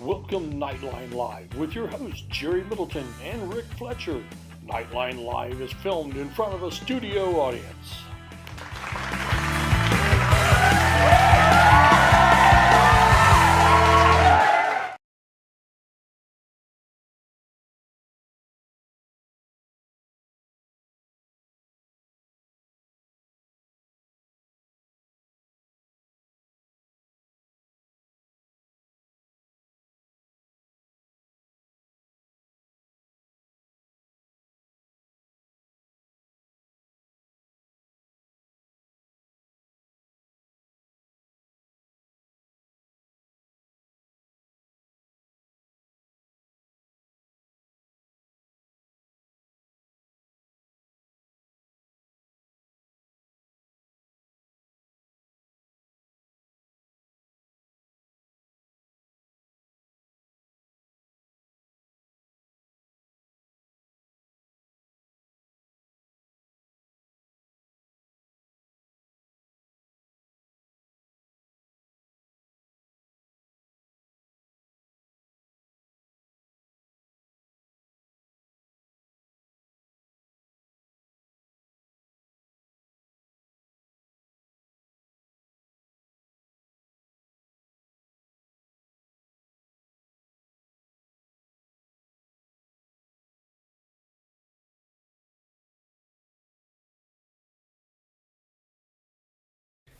Welcome Knightline Live with your hosts Jerry Middleton and Rick Fletcher. Knightline Live is filmed in front of a studio audience.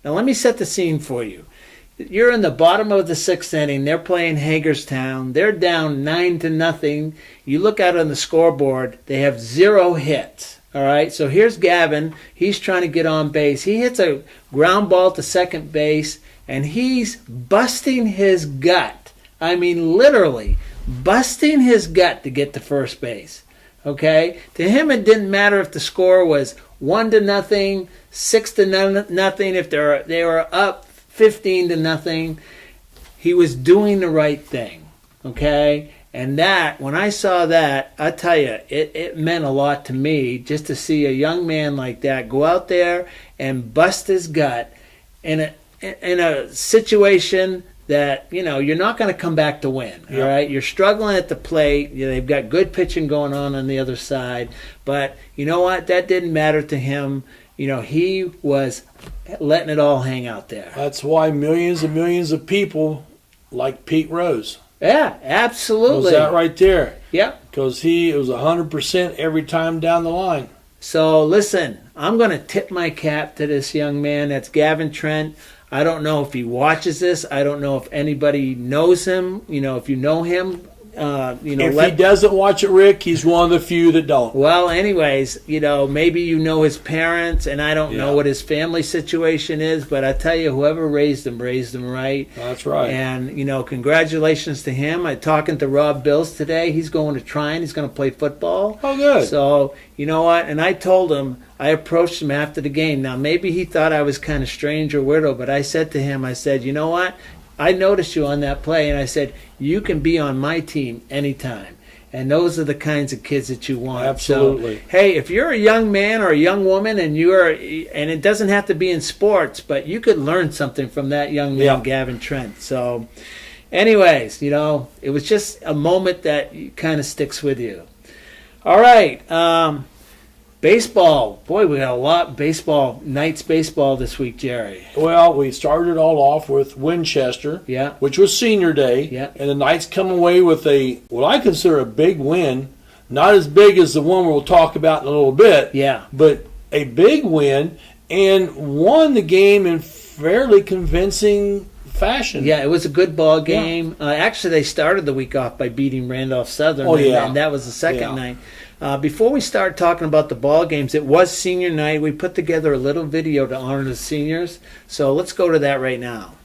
Now let me set the scene for you. You're in the bottom of the sixth inning. They're playing Hagerstown. They're down 9-0. You look out on the scoreboard. They have 0 hits. All right. So here's Gavin. He's trying to get on base. He hits a ground ball to second base, and he's busting his gut. I mean, literally busting his gut to get to first base. Okay. To him, it didn't matter if the score was 1-0, 6-0. If they were up 15-0, he was doing the right thing. Okay, and that when I saw that, I tell you, it meant a lot to me just to see a young man like that go out there and bust his gut in a situation that, you know, you're not going to come back to win. All right, you're struggling at the plate. They've got good pitching going on the other side, but you know what? That didn't matter to him. You know, he was letting it all hang out there. That's why millions and millions of people like Pete Rose. Yeah, absolutely. Was that right there? Yep. Because it was 100% every time down the line. So listen, I'm going to tip my cap to this young man. That's Gavin Trent. I don't know if he watches this. I don't know if anybody knows him. You know, if you know him, if he doesn't watch it, Rick, he's one of the few that don't. Well, anyways, you know, maybe you know his parents, and I don't know what his family situation is, but I tell you, whoever raised him right. That's right. And, you know, congratulations to him. I'm talking to Rob Bills today. He's going to Trine. He's going to play football. Oh, good. So, you know what? And I told him, I approached him after the game. Now, maybe he thought I was kind of strange or weirdo, but I said to him, I said, you know what? I noticed you on that play, and I said, you can be on my team anytime. And those are the kinds of kids that you want. Absolutely. So, hey, if you're a young man or a young woman, and it doesn't have to be in sports, but you could learn something from that young man, Gavin Trent. So, anyways, you know, it was just a moment that kind of sticks with you. All right. Baseball. Boy, we got a lot of Knights baseball this week, Jerry. Well, we started all off with Winchester, which was senior day, and the Knights come away with what I consider a big win. Not as big as the one we'll talk about in a little bit, but a big win, and won the game in fairly convincing fashion. Yeah, it was a good ball game. Actually, they started the week off by beating Randolph Southern, and that was the second night. Before we start talking about the ball games, it was senior night. We put together a little video to honor the seniors. So let's go to that right now.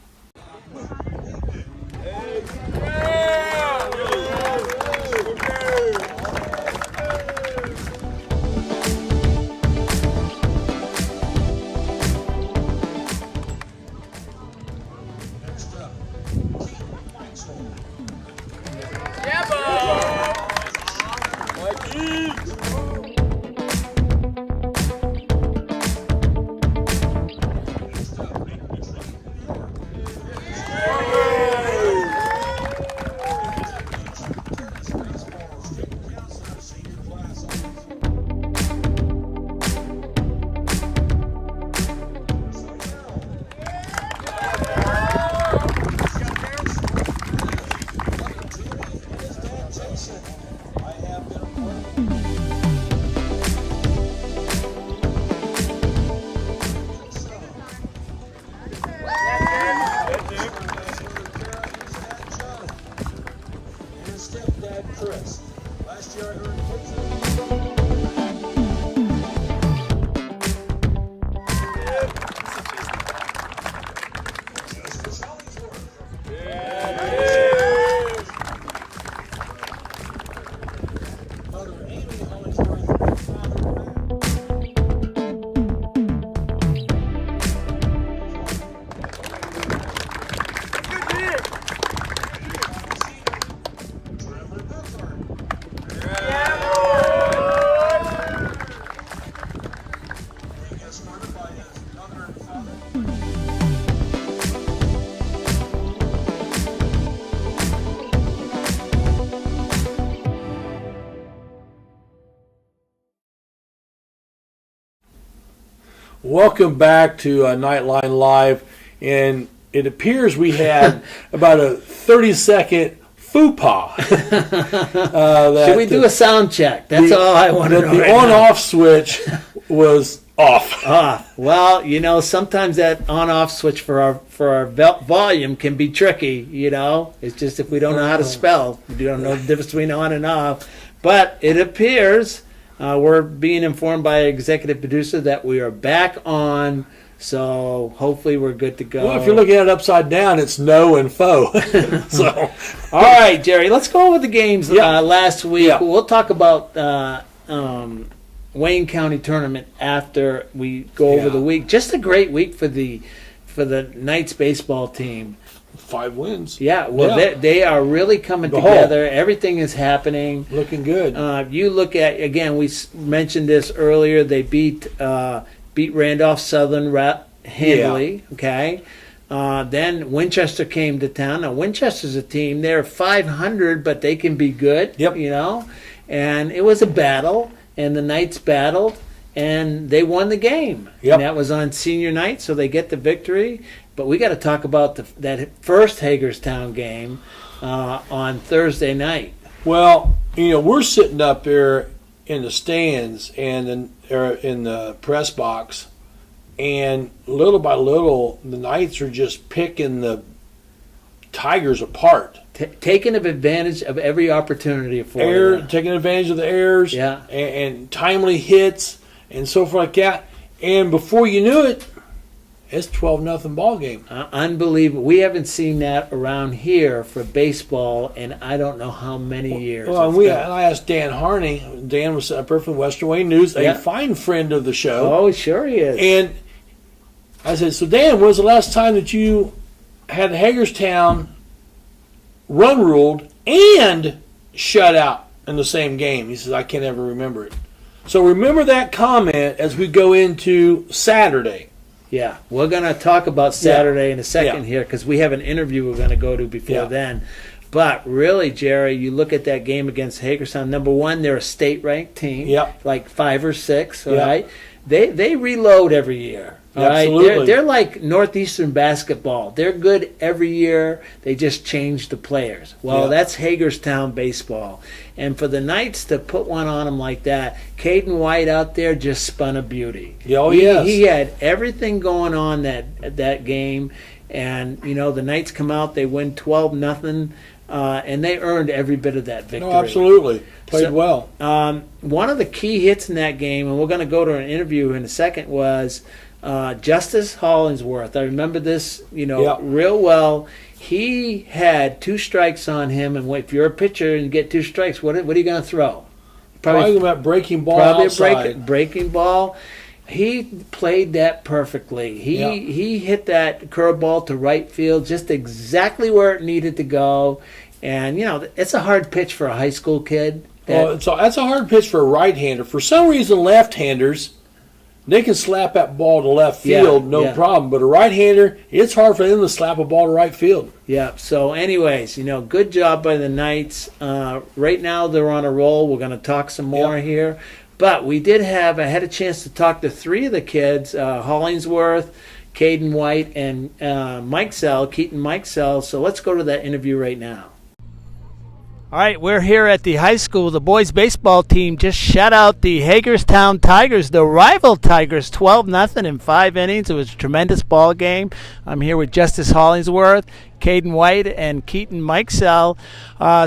Welcome back to Knightline Live, and it appears we had about a 30-second faux pas. Should we do a sound check? That's all I want to know. The on-off switch was off. Well, sometimes that on-off switch for our volume can be tricky. It's just if we don't know how to spell, we don't know the difference between on and off. But it appears we're being informed by our executive producer that we are back on. So hopefully we're good to go. Well, if you're looking at it upside down, it's no and faux. So, all right, Jerry, let's go over the games last week. Yeah. We'll talk about Wayne County tournament after we go over the week. Just a great week for the Knights baseball team. 5 wins. Yeah, they are really coming together. Everything is happening. Looking good. You look at, again, we mentioned this earlier, they beat Randolph Southern handily, okay? Then Winchester came to town. Now, Winchester's a team. They're 500, but they can be good, And it was a battle, and the Knights battled, and they won the game. Yep. And that was on senior night, so they get the victory. But we got to talk about that first Hagerstown game on Thursday night. Well, we're sitting up there in the stands and in the press box, and little by little, the Knights are just picking the Tigers apart. Taking advantage of every opportunity for taking advantage of the errors, and timely hits, and so forth like that. And before you knew it, it's 12-0 ball game. Unbelievable. We haven't seen that around here for baseball in I don't know how many years. Well, and I asked Dan Harney. Dan was up there from Western Wayne News, a fine friend of the show. Oh, sure he is. And I said, so Dan, when was the last time that you had Hagerstown run ruled and shut out in the same game? He says, I can't ever remember it. So remember that comment as we go into Saturday. Yeah, we're going to talk about Saturday in a second here because we have an interview we're going to go to before then. But really, Jerry, you look at that game against Hagerstown. Number one, they're a state-ranked team, like 5 or 6, all right? They reload every year. All right? They're like Northeastern basketball. They're good every year. They just change the players. Well, that's Hagerstown baseball. And for the Knights to put one on them like that, Caden White out there just spun a beauty. He had everything going on that game. And, the Knights come out, they win 12-0, and they earned every bit of that victory. No, absolutely. Played well. One of the key hits in that game, and we're going to go to an interview in a second, was Justice Hollingsworth. I remember this, real well. He had 2 strikes on him, and if you're a pitcher and you get 2 strikes, what are you going to throw? Probably about breaking ball outside. Breaking ball. He played that perfectly. He hit that curveball to right field just exactly where it needed to go. And, it's a hard pitch for a high school kid. That's a hard pitch for a right-hander. For some reason, left-handers, they can slap that ball to left field, no problem. But a right-hander, it's hard for them to slap a ball to right field. Yeah. So, anyways, good job by the Knights. Right now, they're on a roll. We're going to talk some more here. But I had a chance to talk to 3 of the kids, Hollingsworth, Caden White, and Keaton Mikesell. So let's go to that interview right now. All right, we're here at the high school. The boys baseball team just shut out the Hagerstown Tigers, the rival Tigers, 12-0 in 5 innings. It was a tremendous ball game. I'm here with Justice Hollingsworth, Caden White, and Keaton Mikesell.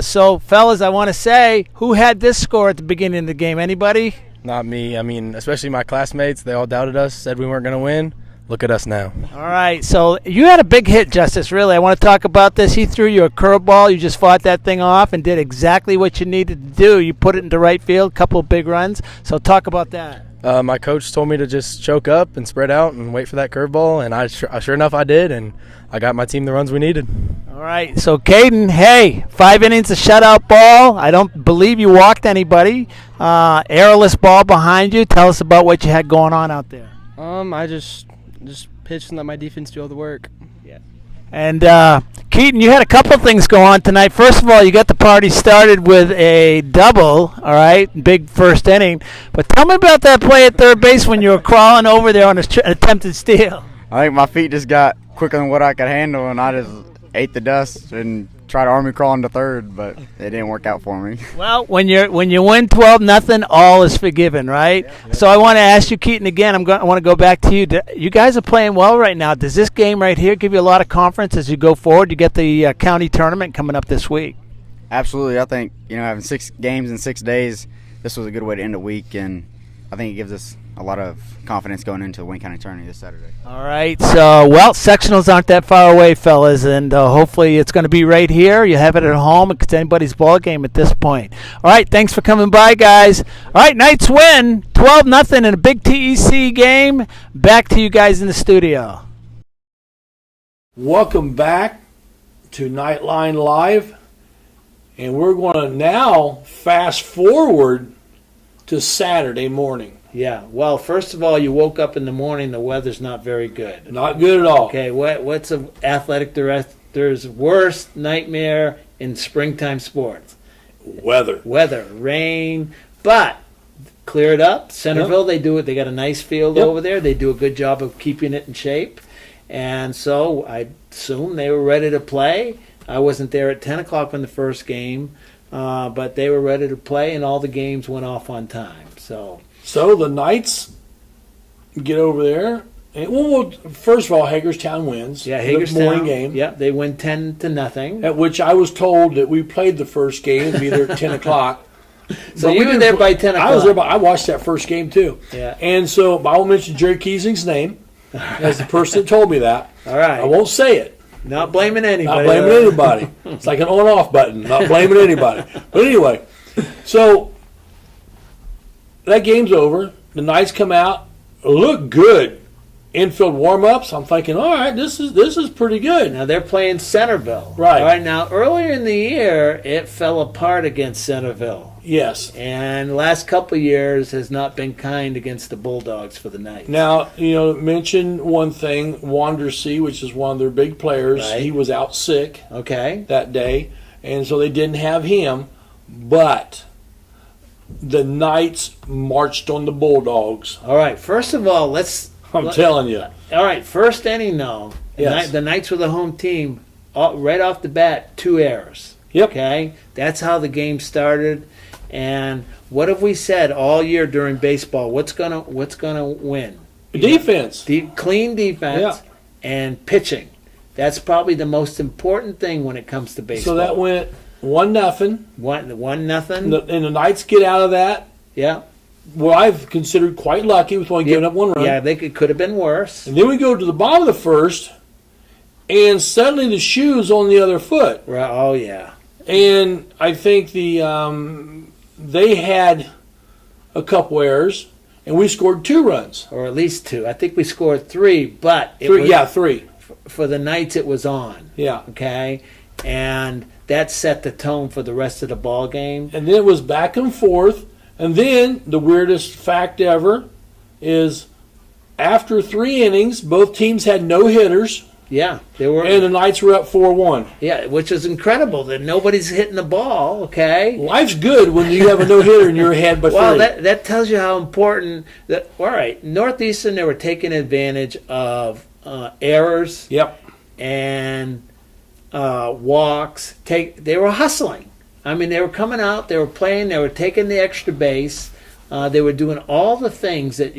So, fellas, I want to say, who had this score at the beginning of the game? Anybody? Not me. I mean, especially my classmates. They all doubted us, said we weren't going to win. Look at us now. All right, so you had a big hit, Justice, really. I want to talk about this. He threw you a curveball. You just fought that thing off and did exactly what you needed to do. You put it into right field, couple of big runs. So talk about that. My coach told me to just choke up and spread out and wait for that curveball, and sure enough I did, and I got my team the runs we needed. All right, so Caden, hey, 5 innings of shutout ball. I don't believe you walked anybody. Errorless ball behind you. Tell us about what you had going on out there. I just pitched and let my defense do all the work. Yeah. And Keaton, you had a couple things go on tonight. First of all, you got the party started with a double, all right, big first inning. But tell me about that play at third base when you were crawling over there on an attempted steal. I think my feet just got quicker than what I could handle, and I just ate the dust and tried to army crawl into third, but it didn't work out for me. Well, when you win 12-0, all is forgiven, right? Yeah. So I want to ask you, Keaton, again. I want to go back to you. You guys are playing well right now. Does this game right here give you a lot of confidence as you go forward? You get the county tournament coming up this week. Absolutely. I think having 6 games in 6 days, this was a good way to end a week, and I think it gives us a lot of confidence going into the Wayne County tourney this Saturday. All right. So, sectionals aren't that far away, fellas, and hopefully it's going to be right here. You have it at home. It's anybody's ball game at this point. All right. Thanks for coming by, guys. All right. Knights win 12-0 in a big TEC game. Back to you guys in the studio. Welcome back to Knightline Live, and we're going to now fast forward to Saturday morning. Yeah. Well, first of all, you woke up in the morning. The weather's not very good. Not good at all. Okay. What's an athletic director's worst nightmare in springtime sports? Weather. Rain. But clear it up. Centerville, They do it. They got a nice field over there. They do a good job of keeping it in shape. And so I assume they were ready to play. I wasn't there at 10 o'clock in the first game, but they were ready to play, and all the games went off on time. So the Knights get over there. And first of all, Hagerstown wins. Yeah, Hagerstown. The morning game. Yeah, they win 10-0. At which I was told that we played the first game. It'd be there at 10 o'clock. So you were there by 10 o'clock. I was there. I watched that first game, too. Yeah. And so I won't mention Jerry Keesing's name as the person that told me that. All right. I won't say it. Not blaming anybody. Not blaming anybody. It's like an on-off button. Not blaming anybody. But anyway, so that game's over. The Knights come out, look good. Infield warm-ups. I'm thinking, all right, this is pretty good. Now they're playing Centerville. Right. All right. Now earlier in the year, it fell apart against Centerville. Yes. And the last couple of years has not been kind against the Bulldogs for the Knights. Now, mention one thing, Wandersea, which is one of their big players. Right. He was out sick that day, and so they didn't have him. But the Knights marched on the Bulldogs. All right. First of all, I'm telling you. All right. First inning, though. Yes. The Knights were the home team. Right off the bat, 2 errors. Yep. Okay. That's how the game started. And what have we said all year during baseball? What's gonna win? Defense. Clean defense and pitching. That's probably the most important thing when it comes to baseball. So that went 1-0. 1-0. And the Knights get out of that. Yeah. Well, I've considered quite lucky with only giving up 1 run. Yeah, it could have been worse. And then we go to the bottom of the first, and suddenly the shoe's on the other foot. Right. Oh yeah. And I think they had a couple errors, and we scored 2 runs. Or at least 2. I think we scored 3, but three. For the Knights, it was on. Yeah. Okay? And that set the tone for the rest of the ball game. And then it was back and forth. And then the weirdest fact ever is after 3 innings, both teams had no hitters. Yeah, they were, and the Knights were up 4-1. Yeah, which is incredible that nobody's hitting the ball. Okay, life's good when you have a no hitter and you're ahead by 3. Well, that tells you how important that. All right, Northeastern, they were taking advantage of errors. Yep. And walks. They were hustling. I mean, they were coming out. They were playing. They were taking the extra base. They were doing all the things that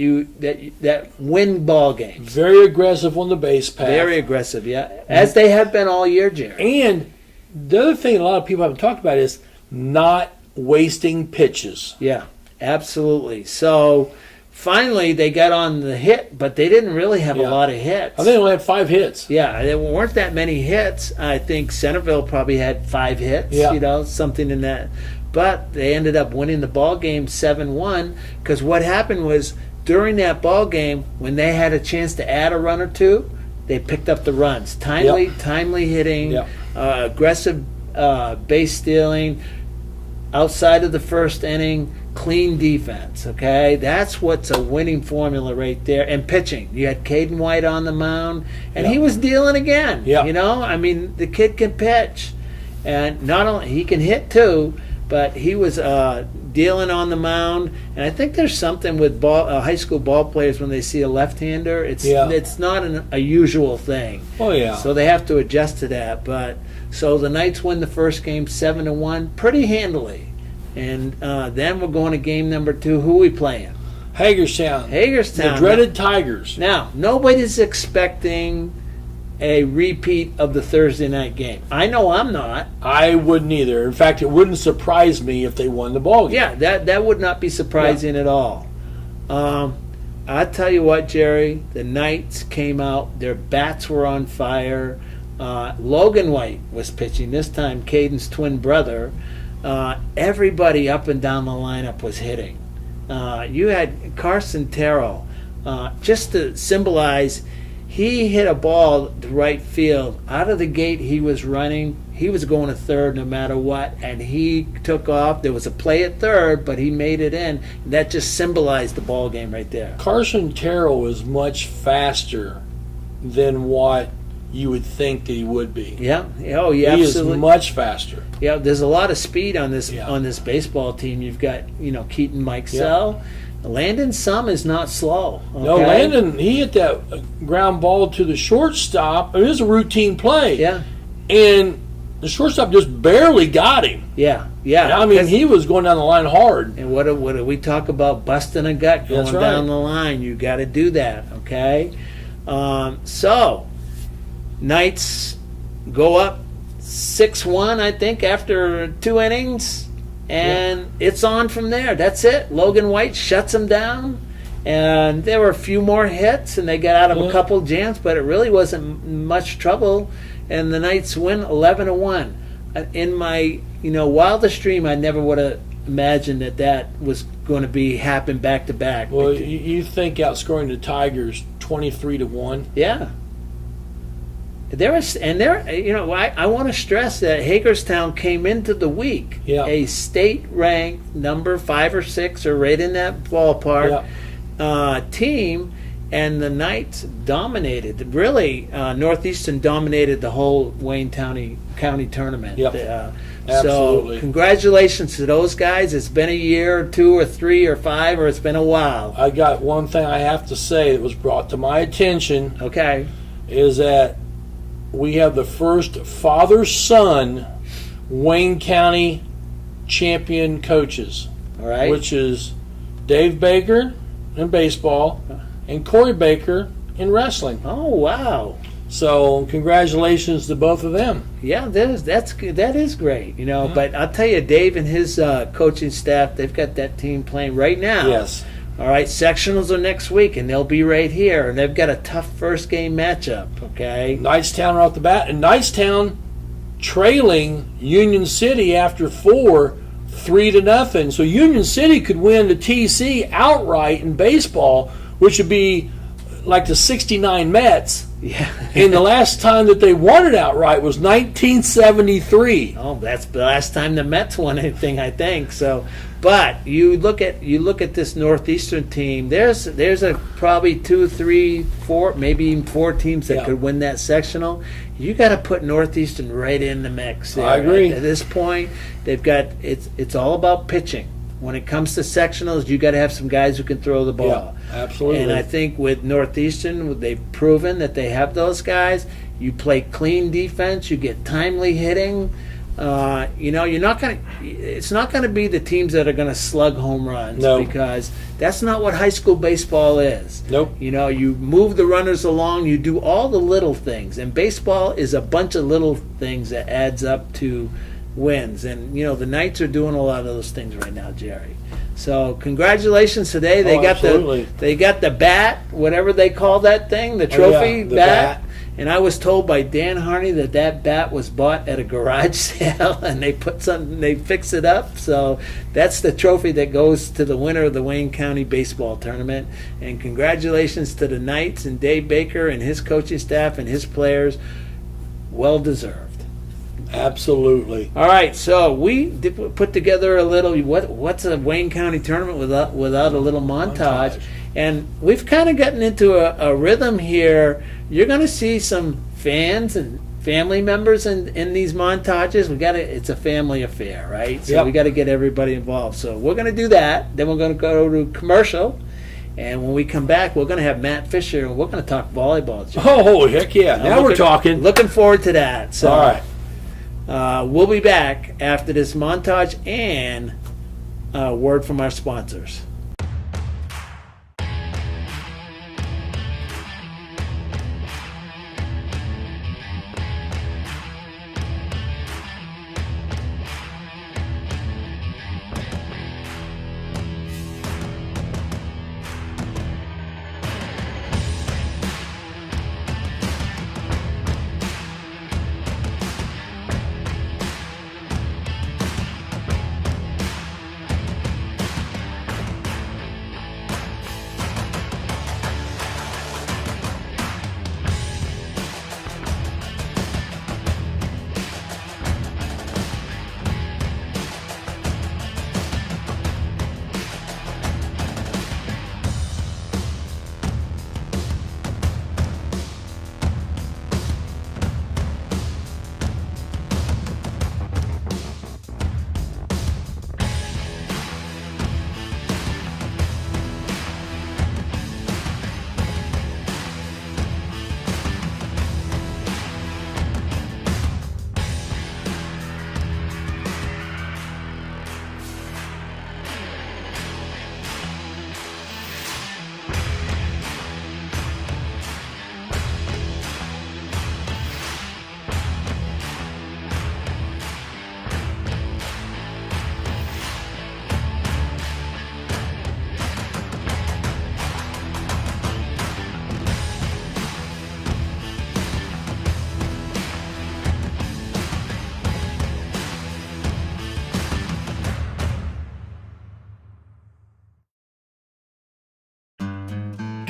win ball games. Very aggressive on the base path. Very aggressive, yeah. As they have been all year, Jerry. And the other thing a lot of people haven't talked about is not wasting pitches. Yeah, absolutely. So finally they got on the hit, but they didn't really have a lot of hits. I think they only had 5 hits. Yeah, there weren't that many hits. I think Centerville probably had 5 hits, something in that. But they ended up winning the ball game 7-1 because what happened was during that ball game, when they had a chance to add a run or two, they picked up the runs. Timely hitting, aggressive base stealing. outside of the first inning, clean defense, okay? That's what's a winning formula right there. And pitching. You had Caden White on the mound, and he was dealing again. Yeah. You know, I mean, the kid can pitch. And not only, he can hit too, but he was dealing on the mound. And I think there's something with high school ball players when they see a left-hander. It's not a usual thing. Oh, yeah. So they have to adjust to that. But so the Knights win the first game 7-1 pretty handily. And then we're going to game number 2. Who are we playing? Hagerstown. Hagerstown. The dreaded Tigers. Now, nobody's expecting a repeat of the Thursday night game. I know I'm not. I wouldn't either. In fact, it wouldn't surprise me if they won the ball game. Yeah, that would not be surprising at all. I tell you what, Jerry, the Knights came out. Their bats were on fire. Logan White was pitching. This time, Caden's twin brother. Everybody up and down the lineup was hitting. You had Carson Terrell, just to symbolize, he hit a ball to right field. Out of the gate, he was running. He was going to third no matter what, and he took off. There was a play at third, but he made it in. That just symbolized the ball game right there. Carson Terrell was much faster than what you would think that he would be. Yeah. Oh, yeah. He absolutely. is much faster. Yeah, there's a lot of speed on this baseball team. You've got Keaton Mikesell. Landon Sum is not slow. Okay? No, Landon, he hit that ground ball to the shortstop. It was a routine play. Yeah. And the shortstop just barely got him. Yeah. I mean, he was going down the line hard. And what do we talk about? Busting a gut going down the line. You got to do that, okay? So, Knights go up 6-1, I think, after 2 innings. And it's on from there. That's it. Logan White shuts them down. And there were a few more hits, and they got out of a couple jams, but it really wasn't much trouble. And the Knights win 11-1. In my wildest dream, I never would have imagined that was going to happen back to back. Well, you think outscoring the Tigers 23-1? Yeah. I want to stress that Hagerstown came into the week a state-ranked number 5 or 6 or right in that ballpark team, and the Knights dominated. Really, Northeastern dominated the whole Wayne County tournament. Yep. So congratulations to those guys. It's been a year or 2 or 3 or 5, or it's been a while. I got one thing I have to say that was brought to my attention. Okay. Is that we have the first father-son Wayne County champion coaches. All right. Which is Dave Baker in baseball and Corey Baker in wrestling. Oh, wow. So congratulations to both of them. Yeah, that is great. But I'll tell you, Dave and his coaching staff, they've got that team playing right now. Yes. All right, sectionals are next week, and they'll be right here. And they've got a tough first game matchup, okay? Knightstown are off the bat. And Knightstown trailing Union City after 4, 3-0. So Union City could win the TC outright in baseball, which would be like the 69 Mets. Yeah. And the last time that they won it outright was 1973. Oh, that's the last time the Mets won anything, I think. So, but you look at this Northeastern team. There's probably 2, 3, 4, maybe even 4 teams that could win that sectional. You got to put Northeastern right in the mix. I agree. At this point, they've got it's all about pitching. When it comes to sectionals, you got to have some guys who can throw the ball. Yeah, absolutely. And I think with Northeastern, they've proven that they have those guys. You play clean defense. You get timely hitting. You're not going to. It's not going to be the teams that are going to slug home runs because that's not what high school baseball is. Nope. You move the runners along. You do all the little things, and baseball is a bunch of little things that adds up to wins. And the Knights are doing a lot of those things right now, Jerry. So congratulations today. They got the bat, whatever they call that thing, the trophy bat. And I was told by Dan Harney that bat was bought at a garage sale, and they fix it up. So that's the trophy that goes to the winner of the Wayne County baseball tournament. And congratulations to the Knights and Dave Baker and his coaching staff and his players. Well deserved. Absolutely. All right, so we put together a little, what's a Wayne County tournament without a little montage? And we've kind of gotten into a rhythm here. You're going to see some fans and family members in these montages. It's a family affair, right? So we got to get everybody involved. So we're going to do that. Then we're going to go to commercial. And when we come back, we're going to have Matt Fisher, and we're going to talk volleyball. Oh, heck yeah. Now we're talking. Looking forward to that. So, all right. We'll be back after this montage and a word from our sponsors.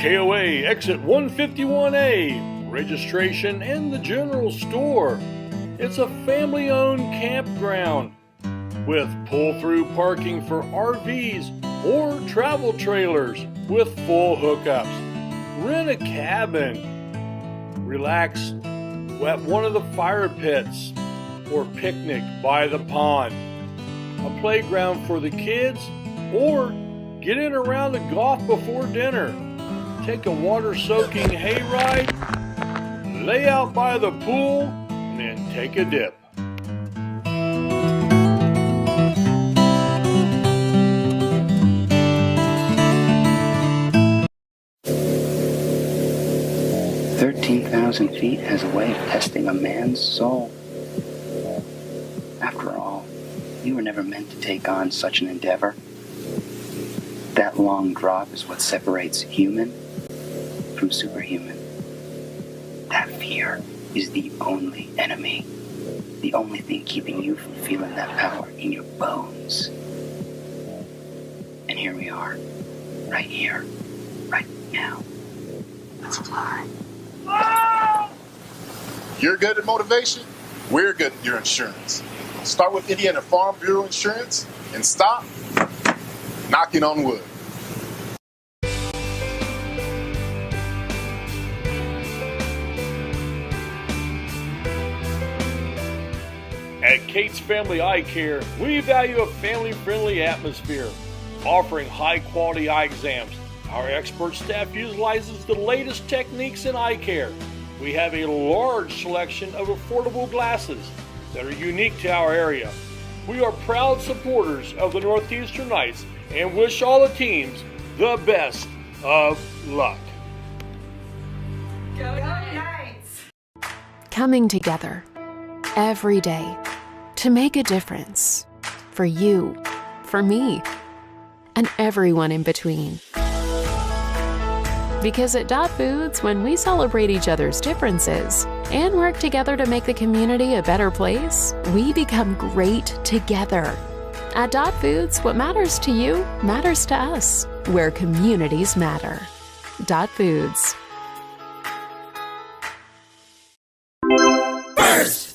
KOA exit 151A, registration and the general store. It's a family-owned campground with pull-through parking for RVs or travel trailers with full hookups. Rent a cabin, relax at one of the fire pits, or picnic by the pond. A playground for the kids, or get in around the golf before dinner. Take a water-soaking hayride, lay out by the pool, and then take a dip. "13,000 feet has a way of testing a man's soul. After all, you were never meant to take on such an endeavor. That long drop is what separates human from superhuman. That fear is the only enemy, the only thing keeping you from feeling that power in your bones. And here we are, right here, right now. Let's fly." You're good at motivation, we're good at your insurance. Start with Indiana Farm Bureau Insurance and stop knocking on wood. At Kate's Family Eye Care, we value a family-friendly atmosphere, offering high-quality eye exams. Our expert staff utilizes the latest techniques in eye care. We have a large selection of affordable glasses that are unique to our area. We are proud supporters of the Northeastern Knights and wish all the teams the best of luck. Go Knights! Coming together every day to make a difference for you, for me, and everyone in between. Because at Dot Foods, when we celebrate each other's differences and work together to make the community a better place, we become great together. At Dot Foods, what matters to you matters to us, where communities matter. Dot Foods.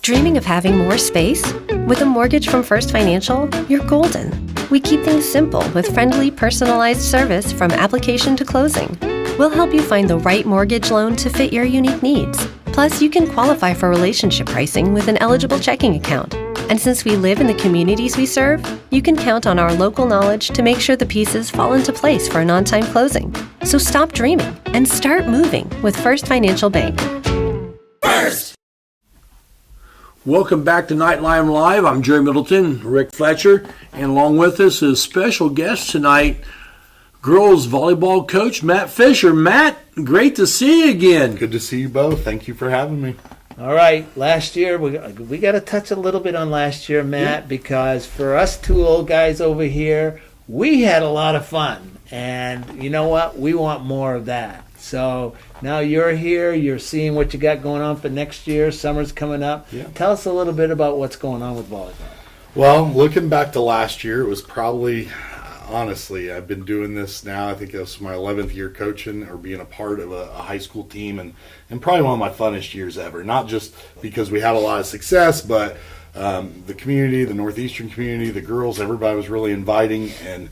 Dreaming of having more space? With a mortgage from First Financial, you're golden. We keep things simple with friendly, personalized service from application to closing. We'll help you find the right mortgage loan to fit your unique needs. Plus, you can qualify for relationship pricing with an eligible checking account. And since we live in the communities we serve, you can count on our local knowledge to make sure the pieces fall into place for an on-time closing. So stop dreaming and start moving with First Financial Bank. Welcome back to Knightline Live. I'm Jerry Middleton, Rick Fletcher, and along with us is special guest tonight, girls volleyball coach Matt Fisher. Matt, great to see you again. Good to see you both. Thank you for having me. All right, last year, we got to touch a little bit on last year, Matt, because for us two old guys over here, we had a lot of fun. And you know what? We want more of that. So now you're here, you're seeing what you got going on for next year. Summer's coming up. Yeah. Tell us a little bit about what's going on with volleyball. Well, looking back to last year, it was probably, honestly, I've been doing this now. I think it was my 11th year coaching or being a part of a high school team, and probably one of my funnest years ever. Not just because we had a lot of success, but the community, the Northeastern community, the girls, everybody was really inviting, and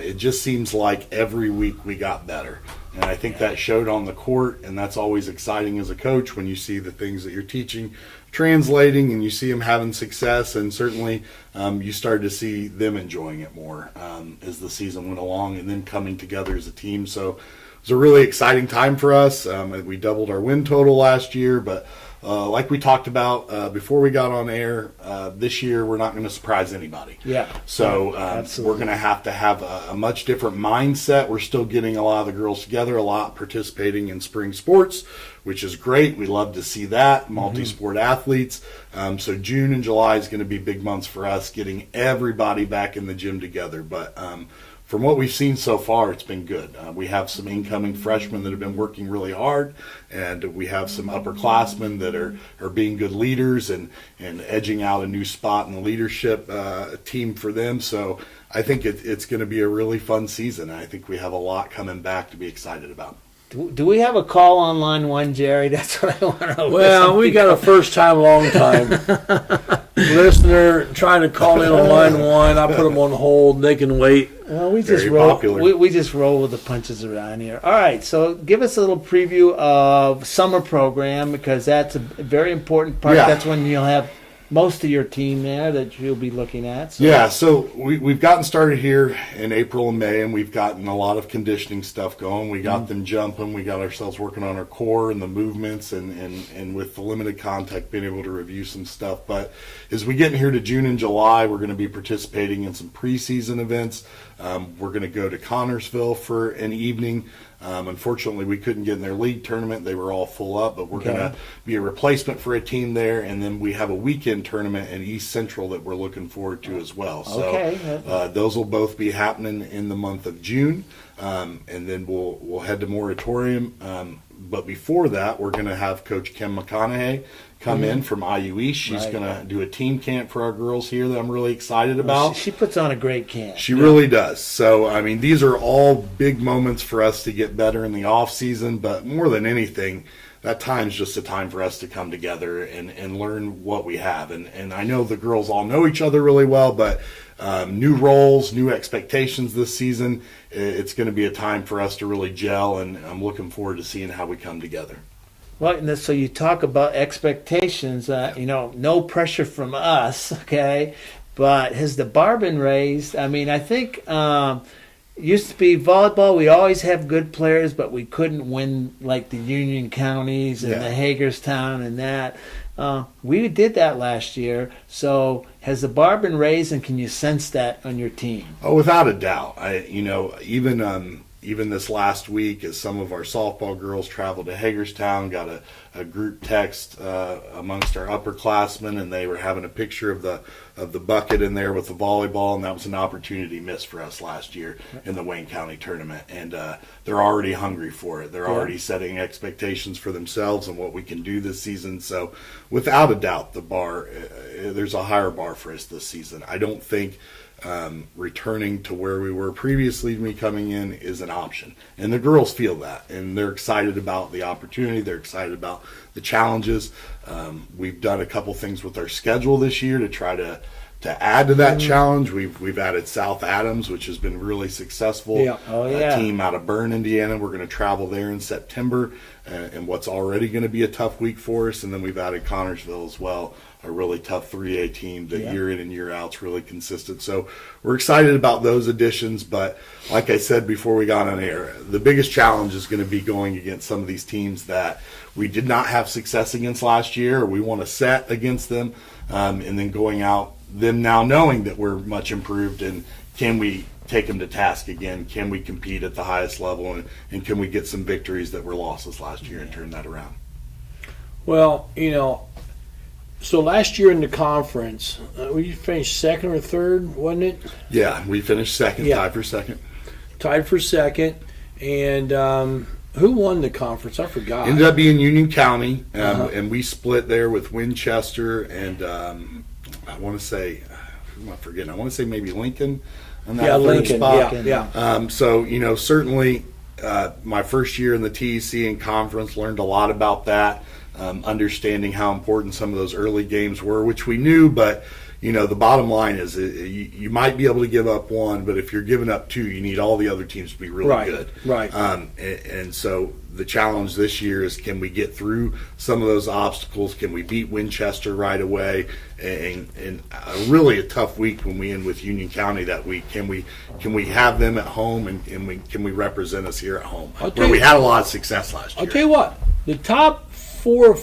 it just seems like every week we got better. And I think that showed on the court, and that's always exciting as a coach when you see the things that you're teaching translating and you see them having success, and certainly you started to see them enjoying it more as the season went along and then coming together as a team. So it was a really exciting time for us. We doubled our win total last year, but like we talked about before we got on air, this year we're not going to surprise anybody. Yeah. So we're going to have a much different mindset. We're still getting a lot of the girls together, a lot participating in spring sports, which is great. We love to see that, multi-sport athletes. So June and July is going to be big months for us, getting everybody back in the gym together. But from what we've seen so far, it's been good. We have some incoming freshmen that have been working really hard, and we have some upperclassmen that are being good leaders and edging out a new spot in the leadership team for them. So I think it's going to be a really fun season. I think we have a lot coming back to be excited about. Do we have a call on line one, Jerry? That's what I want to know. Well, we got a first time, long time listener trying to call in on line one. I put them on hold. They can wait. Well, we just roll. We just roll with the punches around here. All right, so give us a little preview of summer program, because that's a very important part. Yeah. That's when you'll have most of your team there that you'll be looking at. So. Yeah, so we've gotten started here in April and May, and we've gotten a lot of conditioning stuff going. We got them jumping. We got ourselves working on our core and the movements, and with the limited contact, being able to review some stuff. But as we get in here to June and July, we're going to be participating in some preseason events. We're going to go to Connorsville for an evening. Unfortunately, we couldn't get in their league tournament. They were all full up, but we're going to be a replacement for a team there. And then we have a weekend tournament in East Central that we're looking forward to as well. So those will both be happening in the month of June. And then we'll head to Moratorium. But before that, we're going to have Coach Kim McConaughey come in from IU East. She's going to do a team camp for our girls here that I'm really excited about. She puts on a great camp. She really does. So, I mean, these are all big moments for us to get better in the off season, but more than anything, that time's just a time for us to come together and learn what we have. And I know the girls all know each other really well, but new roles, new expectations this season, it's going to be a time for us to really gel, and I'm looking forward to seeing how we come together. Well, so you talk about expectations, no pressure from us, okay? But has the bar been raised? I mean, I think used to be volleyball, we always have good players, but we couldn't win like the Union counties and the Hagerstown and that. We did that last year. So has the bar been raised, and can you sense that on your team? Oh, without a doubt. Even this last week, as some of our softball girls traveled to Hagerstown, got a group text amongst our upperclassmen, and they were having a picture of the bucket in there with the volleyball, and that was an opportunity missed for us last year in the Wayne County tournament. And they're already hungry for it. They're already setting expectations for themselves and what we can do this season. So without a doubt, the bar, there's a higher bar for us this season. I don't think returning to where we were previously to me coming in is an option. And the girls feel that, and they're excited about the opportunity. They're excited about the challenges. We've done a couple things with our schedule this year to try to add to that challenge. We've added South Adams, which has been really successful. Yeah. A team out of Bern, Indiana. We're going to travel there in September, and what's already going to be a tough week for us. And then we've added Connorsville as well, a really tough 3A team that year in and year out is really consistent. So we're excited about those additions. But like I said before we got on air, the biggest challenge is going to be going against some of these teams that we did not have success against last year, or we want to set against them, and then going out them now knowing that we're much improved, and can we take them to task again? Can we compete at the highest level, and can we get some victories that were losses last year and turn that around? Well, so last year in the conference, we finished second or third, wasn't it? Yeah, we finished second, tied for second. Tied for second, and who won the conference? I forgot. Ended up being Union County, and we split there with Winchester and I want to say, who am I forgetting? I want to say maybe Lincoln on that third Lincoln, spot. yeah. So, certainly my first year in the TEC and conference, learned a lot about that, understanding how important some of those early games were, which we knew, but the bottom line is you might be able to give up one, but if you're giving up two, you need all the other teams to be really good. Right. And so the challenge this year is, can we get through some of those obstacles? Can we beat Winchester right away? And really a tough week when we end with Union County that week. Can we have them at home, and can we represent us here at home? Where we had a lot of success last year. I'll tell you what, the top four,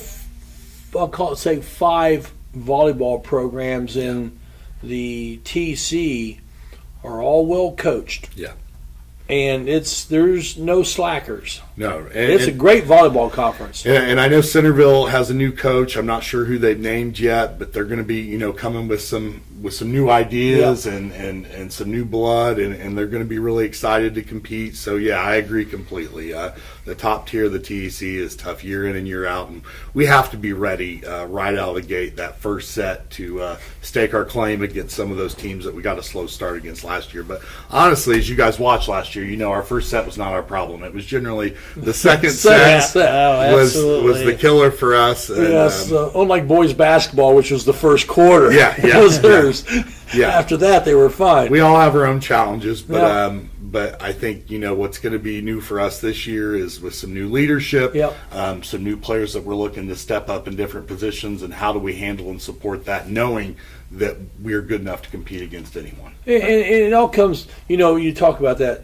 I'll call it, say, five volleyball programs in the TC are all well coached. Yeah. And there's no slackers. No. It's a great volleyball conference. And I know Centerville has a new coach. I'm not sure who they've named yet, but they're going to be, coming with some new ideas and some new blood, and they're going to be really excited to compete. So yeah, I agree completely. The top tier of the TEC is tough year in and year out, and we have to be ready right out of the gate that first set to stake our claim against some of those teams that we got a slow start against last year. But honestly, as you guys watched last year, our first set was not our problem. It was generally the second set was the killer for us. And, yes, unlike boys basketball, which was the first quarter. Yeah. was theirs. Yeah. After that, they were fine. We all have our own challenges, but but I think what's going to be new for us this year is with some new leadership, some new players that we're looking to step up in different positions, and how do we handle and support that, knowing that we're good enough to compete against anyone. And it all comes, you talk about that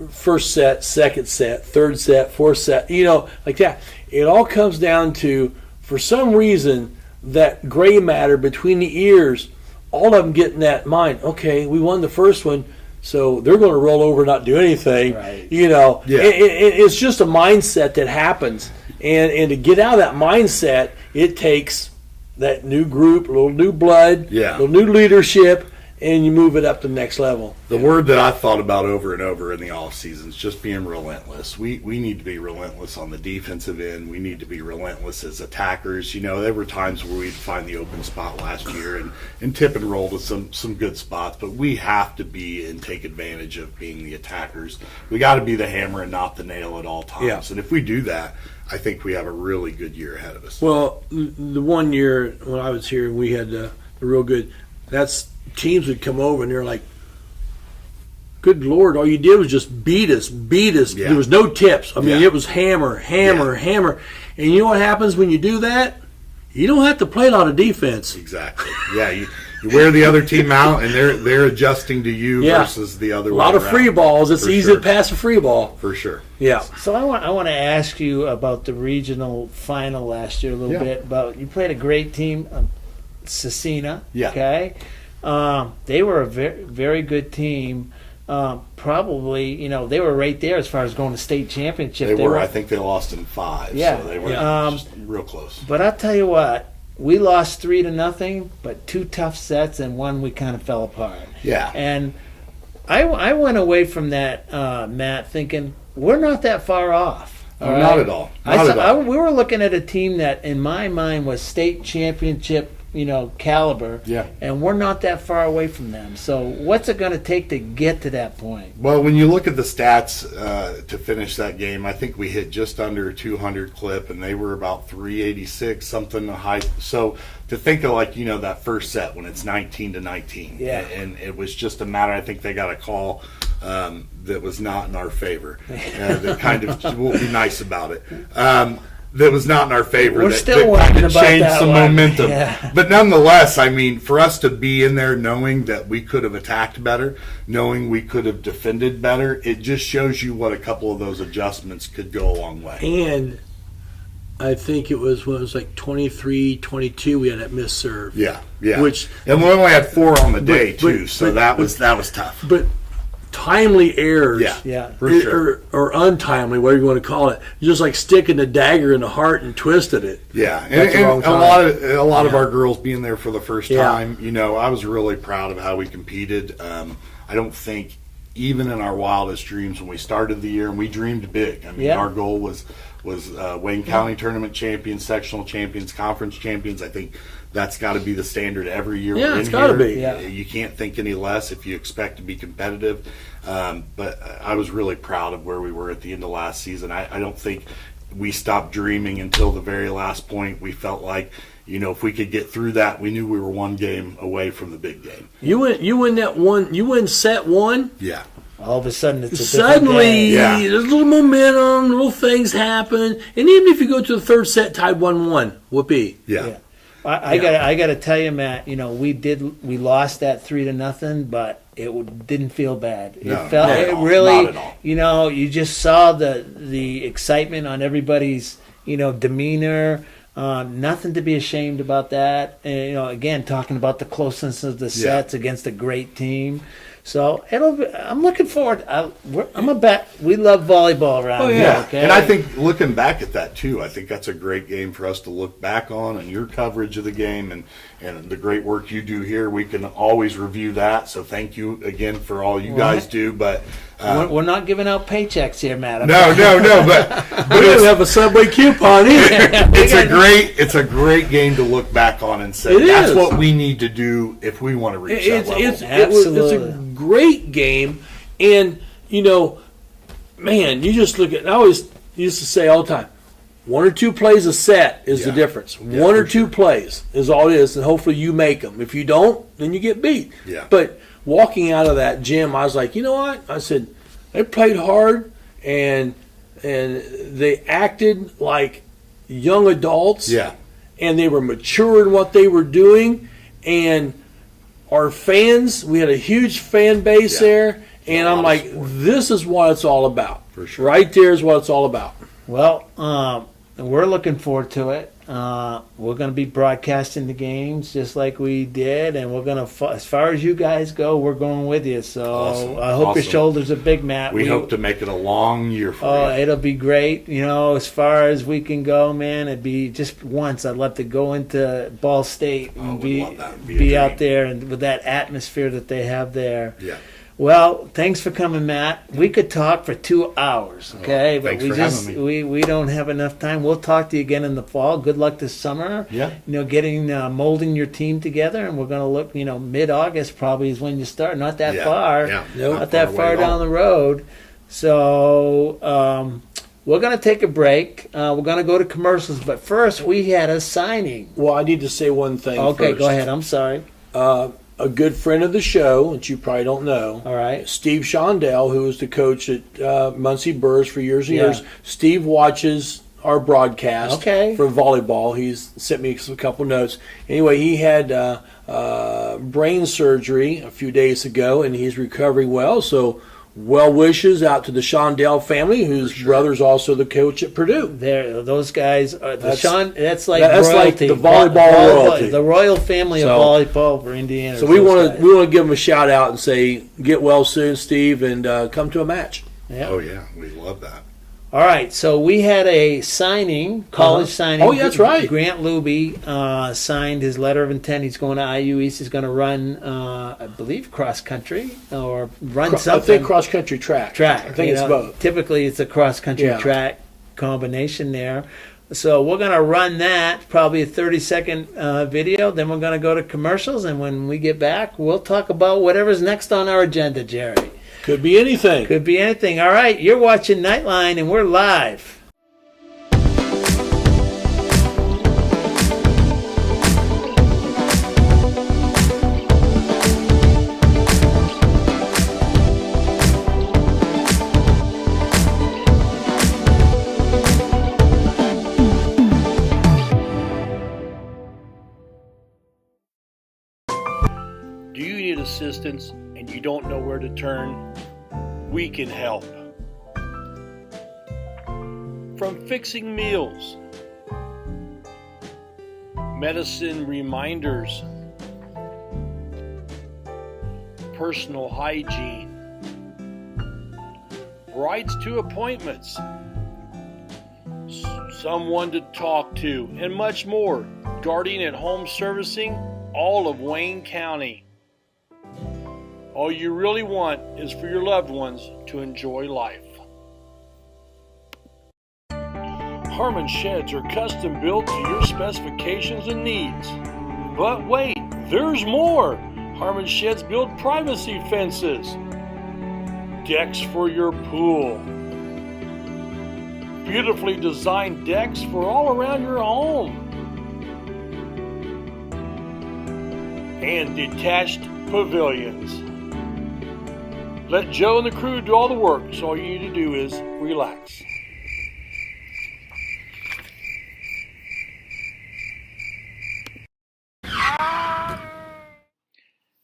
first set, second set, third set, fourth set, like that. It all comes down to, for some reason, that gray matter between the ears, all of them get in that mind, okay, we won the first one, so they're going to roll over and not do anything. Right. It's just a mindset that happens. And to get out of that mindset, it takes that new group, a little new blood, a little new leadership, and you move it up to the next level. The word that I've thought about over and over in the off season is just being relentless. We need to be relentless on the defensive end. We need to be relentless as attackers. There were times where we'd find the open spot last year and tip and roll to some good spots, but we have to be and take advantage of being the attackers. We got to be the hammer and not the nail at all times. Yeah. And if we do that, I think we have a really good year ahead of us. Well, the one year when I was here, we had the real good. Teams would come over and they're like, good Lord, all you did was just beat us. Yeah. There was no tips. I mean, it was hammer. And you know what happens when you do that? You don't have to play a lot of defense. Exactly. Yeah, you wear the other team out, and they're adjusting to you versus the other way around. A lot of free balls. It's easy to pass a free ball. For sure. Yeah. So I want to ask you about the regional final last year a little bit. You played a great team, Cecina. Yeah. Okay. They were a very, very good team. Probably, they were right there as far as going to state championship. They were. I think they lost in 5. Yeah. So they were just real close. But I'll tell you what, we lost 3-0, but 2 tough sets, and one we kind of fell apart. Yeah. And I went away from that, Matt, thinking we're not that far off. Not at all. Not at all. We were looking at a team that, in my mind, was state championship caliber. Yeah. And we're not that far away from them. So what's it going to take to get to that point? Well, when you look at the stats to finish that game, I think we hit just under a 200 clip, and they were about 386, something high. So to think of that first set when it's 19-19, and it was just a matter. I think they got a call that was not in our favor. That kind of we'll be nice about it. That was not in our favor. We're that, still that working kind of about changed that some one. momentum. Yeah. But nonetheless, I mean, for us to be in there knowing that we could have attacked better, knowing we could have defended better, it just shows you what a couple of those adjustments could go a long way. And I think it was when it was like 23-22, we had that missed serve. Yeah. And we only had 4 on the day too, so that was tough. But timely errors, for sure. or untimely, whatever you want to call it, just like sticking the dagger in the heart and twisted it. Yeah, and a lot of our girls being there for the first time, I was really proud of how we competed. I don't think even in our wildest dreams when we started the year, and we dreamed big. I mean, our goal was Wayne County tournament champions, sectional champions, conference champions. I think that's got to be the standard every year. Yeah, it's got to be. Yeah. You can't think any less if you expect to be competitive. But I was really proud of where we were at the end of last season. I don't think we stopped dreaming until the very last point. We felt like, if we could get through that, we knew we were one game away from the big game. You win set 1. Yeah. All of a sudden, it's a suddenly different game. there's a little momentum, little things happen, and even if you go to the third set tied 1-1, whoopee. Yeah. I got to tell you, Matt. We lost that 3-0, but it didn't feel bad. It really, not at all. You just saw the excitement on everybody's demeanor. Nothing to be ashamed about that. And, again, talking about the closeness of the sets against a great team. So I'm looking forward. I'm a bet. We love volleyball around here. Okay? And I think looking back at that too, I think that's a great game for us to look back on, and your coverage of the game and the great work you do here. We can always review that. So thank you again for all you guys do. But we're not giving out paychecks here, Matt. No. But we don't have a Subway coupon either. It's a great game to look back on and say that's what we need to do if we want to reach that level. It's a great game, and man, you just look at. I always used to say all the time, 1 or 2 plays a set is the difference. 1 or 2 plays is all it is, and hopefully you make them. If you don't, then you get beat. Yeah. But walking out of that gym, I was like, you know what? I said they played hard, and they acted like young adults. Yeah. And they were mature in what they were doing, and our fans, we had a huge fan base there, and I'm like, this is what it's all about. For sure. Right there is what it's all about. Well, we're looking forward to it. We're going to be broadcasting the games just like we did, and we're going to, as far as you guys go, we're going with you. So I hope your shoulders are big, Matt. We hope to make it a long year for you. It'll be great. As far as we can go, man, it'd be just once. I'd love to go into Ball State and be out there and with that atmosphere that they have there. Yeah. Well, thanks for coming, Matt. We could talk for 2 hours, okay? But we don't have enough time. We'll talk to you again in the fall. Good luck this summer. Yeah. Getting molding your team together, and we're going to look. Mid-August probably is when you start. Not that far. Yeah. Not that far down the road. So we're going to take a break. We're going to go to commercials, but first we had a signing. Well, I need to say one thing. Okay, first. Go ahead. I'm sorry. A good friend of the show, which you probably don't know. All right. Steve Shondell, who was the coach at Muncie Burrs for years and years. Steve watches our broadcast for volleyball. He's sent me a couple notes. Anyway, he had brain surgery a few days ago, and he's recovering well. So well wishes out to the Shondell family, whose brother's also the coach at Purdue. Those guys, that's like royalty. Like the volleyball royalty, the royal family of volleyball for Indiana. So we want to give them a shout out and say, get well soon, Steve, and come to a match. Yeah. Oh yeah, we love that. All right, so we had a signing, college signing. Oh, yeah, that's right. Grant Luby signed his letter of intent. He's going to IU East. He's going to run, I believe, cross country or run something. I think cross country track. I think it's both. Typically, it's a cross country track combination there. So we're going to run that, probably a 30-second video. Then we're going to go to commercials. And when we get back, we'll talk about whatever's next on our agenda, Jerry. Could be anything. Could be anything. All right, you're watching Knightline, and we're live. Do you need assistance and you don't know where to turn? We can help. From fixing meals, medicine reminders, personal hygiene, rides to appointments, someone to talk to, and much more. Guardian at Home Servicing, all of Wayne County. All you really want is for your loved ones to enjoy life. Harmon sheds are custom built to your specifications and needs. But wait, there's more! Harmon sheds build privacy fences, decks for your pool, beautifully designed decks for all around your home, and detached pavilions. Let Joe and the crew do all the work, so all you need to do is relax.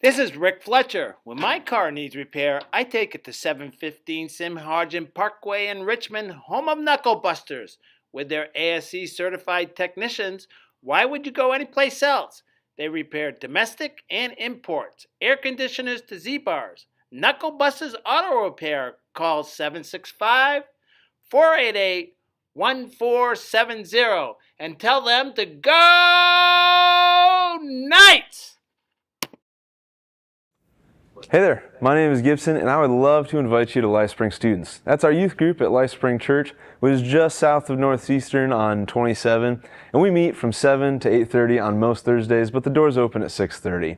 This is Rick Fletcher. When my car needs repair, I take it to 715 Simharjan Parkway in Richmond, home of Knuckle Busters. With their ASE certified technicians, why would you go anyplace else? They repair domestic and imports, air conditioners to Z-bars. Knuckle Busters Auto Repair. Call 765-488-1470 and tell them to go Knights! Hey there, my name is Gibson and I would love to invite you to LifeSpring Students. That's our youth group at LifeSpring Church, which is just south of Northeastern on 27, and we meet from 7 to 8:30 on most Thursdays, but the doors open at 6:30.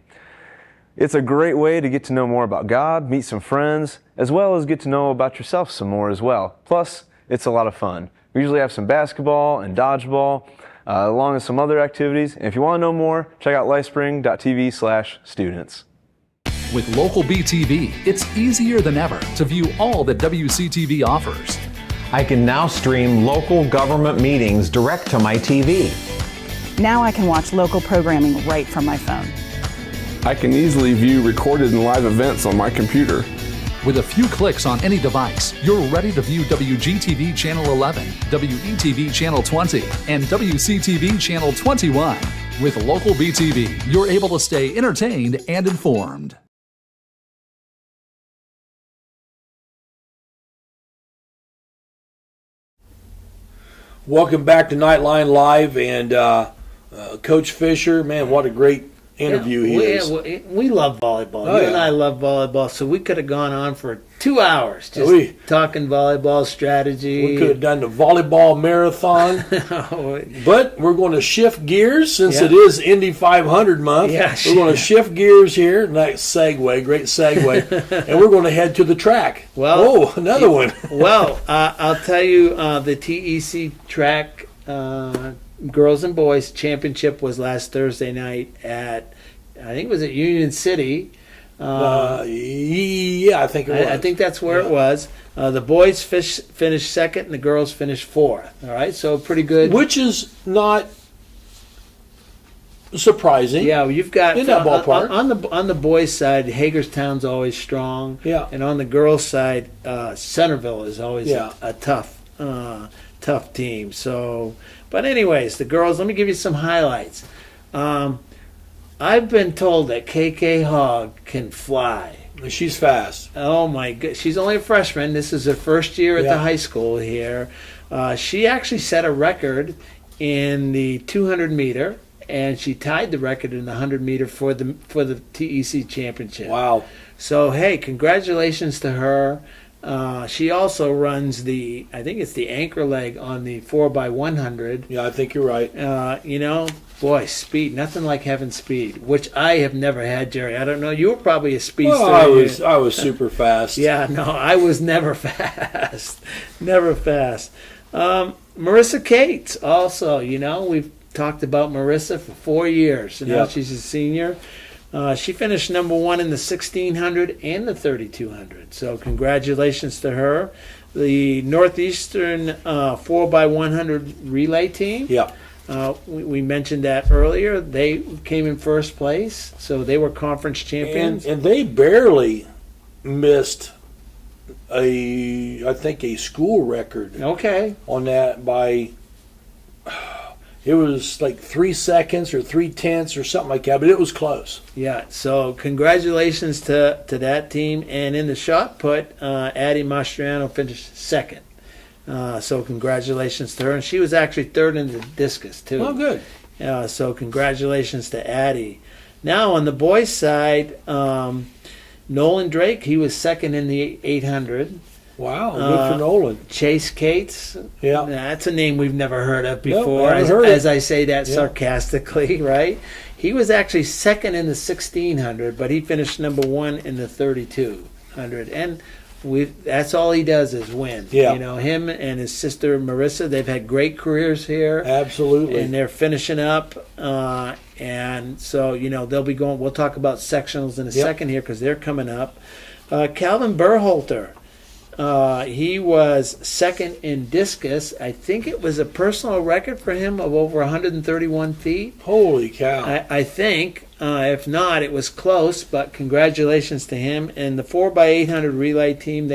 It's a great way to get to know more about God, meet some friends, as well as get to know about yourself some more as well. Plus, it's a lot of fun. We usually have some basketball and dodgeball, along with some other activities. And if you want to know more, check out lifespring.tv/students. With local BTV, it's easier than ever to view all that WCTV offers. I can now stream local government meetings direct to my TV. Now I can watch local programming right from my phone. I can easily view recorded and live events on my computer. With a few clicks on any device, you're ready to view WGTV Channel 11, WETV Channel 20, and WCTV Channel 21. With local BTV, you're able to stay entertained and informed. Welcome back to Knightline Live, and Coach Fisher, man, what a great interview he is. We love volleyball. You and I love volleyball, so we could have gone on for 2 hours just talking volleyball strategy. We could have done the volleyball marathon, but we're going to shift gears since it is Indy 500 month. We're going to shift gears here. Nice segue, great segue, and we're going to head to the track. Well, another one. I'll tell you, the TEC track girls and boys championship was last Thursday night at, I think it was at Union City. I think it was. I think that's where it was. The boys finished second and the girls finished fourth. All right, so pretty good. Which is not surprising. Yeah, you've got in that ballpark. On the boys' side, Hagerstown's always strong. Yeah, and on the girls' side, Centerville is always a tough team. So. But anyways, the girls, let me give you some highlights. I've been told that KK Hogg can fly. She's fast. Oh, my God. She's only a freshman. This is her first year at the high school here. She actually set a record in the 200-meter, and she tied the record in the 100-meter for the TEC championship. Wow. So, hey, congratulations to her. She also runs I think it's the anchor leg on the 4x100. Yeah, I think you're right. Boy, speed. Nothing like having speed, which I have never had, Jerry. I don't know. You were probably a speedster. Well, I was super fast. Yeah, no, I was never fast. Never fast. Marissa Cates also, we've talked about Marissa for 4 years. And now she's a senior. She finished number 1 in the 1600 and the 3200. So congratulations to her. The Northeastern 4x100 relay team. Yeah. We mentioned that earlier. They came in first place, so they were conference champions. And they barely missed I think a school record. Okay. On that by, it was like 3 seconds or 3/10 or something like that, but it was close. Yeah, so congratulations to that team. And in the shot put, Addie Mastriano finished second. So congratulations to her. And she was actually third in the discus, too. Oh, good. So congratulations to Addie. Now, on the boys' side, Nolan Drake, he was second in the 800. Wow, good for Nolan. Chase Cates. Yeah. That's a name we've never heard of before, Nope, as I say that sarcastically, right? He was actually second in the 1600, but he finished number 1 in the 3200. And that's all he does is win. Yeah. Him and his sister Marissa, they've had great careers here. Absolutely. And they're finishing up. And so, they'll be going. We'll talk about sectionals in a second here because they're coming up. Calvin Berhalter, he was second in discus. I think it was a personal record for him of over 131 feet. Holy cow. I think. If not, it was close, but congratulations to him. And the 4x800 relay team,